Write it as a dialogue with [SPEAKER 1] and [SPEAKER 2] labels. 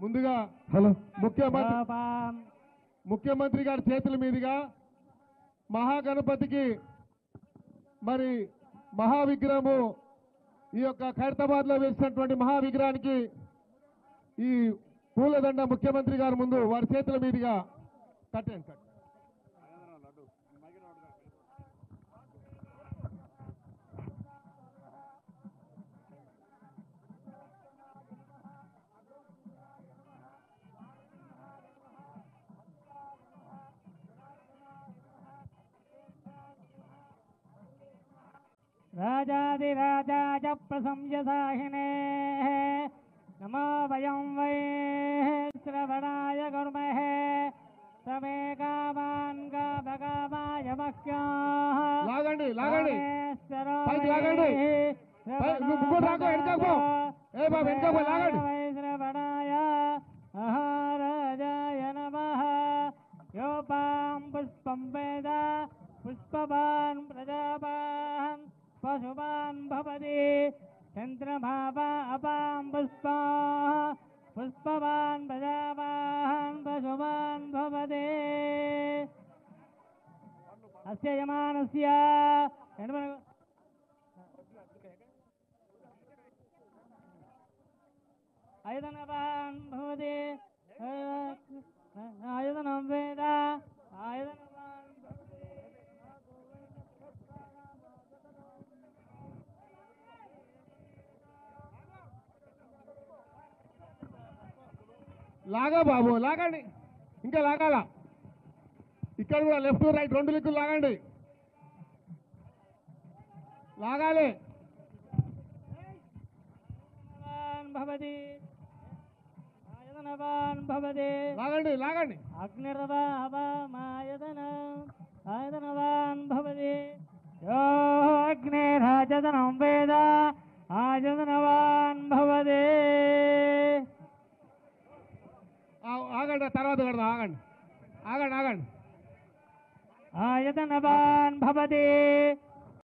[SPEAKER 1] ముందుగా ముఖ్యమంత్రి గారి చేతుల మీదుగా మహాగణపతికి మరి మహావిగ్రహము ఈ యొక్క ఖైరతాబాద్ లో వేసినటువంటి మహావిగ్రహానికి ఈ పూలదండ ముఖ్యమంత్రి గారి ముందు వారి చేతుల మీదుగా కట్టండి.
[SPEAKER 2] राजाधिराजाय प्रशंससाहिने नमो वयं वै श्रवणाय कुर्महे तमे कामान् कामकामाय मह्यः
[SPEAKER 1] లాగండి పైకి లాగండి ముగ్గురు రాకో వెనకకు ఏ బాబు వెనకకు లాగండి
[SPEAKER 2] श्रवणाय महाराजाय नमः योपां पुष्पं वेद पुष्पवान् प्रजावान् पशुवान् भवति चन्द्रमा अपां पुष्पा पुष्पवान् प्रजावान् पशुवान् भवति अस्य यमानस्य आयतनवान् भवति आयतनं वेद आयतनवान्
[SPEAKER 1] లాగా బాబు లాగండి ఇంకా లాగాల ఇక్కడ కూడా లెఫ్ట్ రైట్ రెండు దిక్కులు లాగండి లాగాలి
[SPEAKER 2] भवति आयतनवान् भवति
[SPEAKER 1] లాగండి
[SPEAKER 2] आयतनवान् भवति यो अग्निराजतनं वेद आयतनवान् भवति
[SPEAKER 1] ఆగండి తర్వాత కడదాం ఆగండి
[SPEAKER 2] आयतनवान् भवति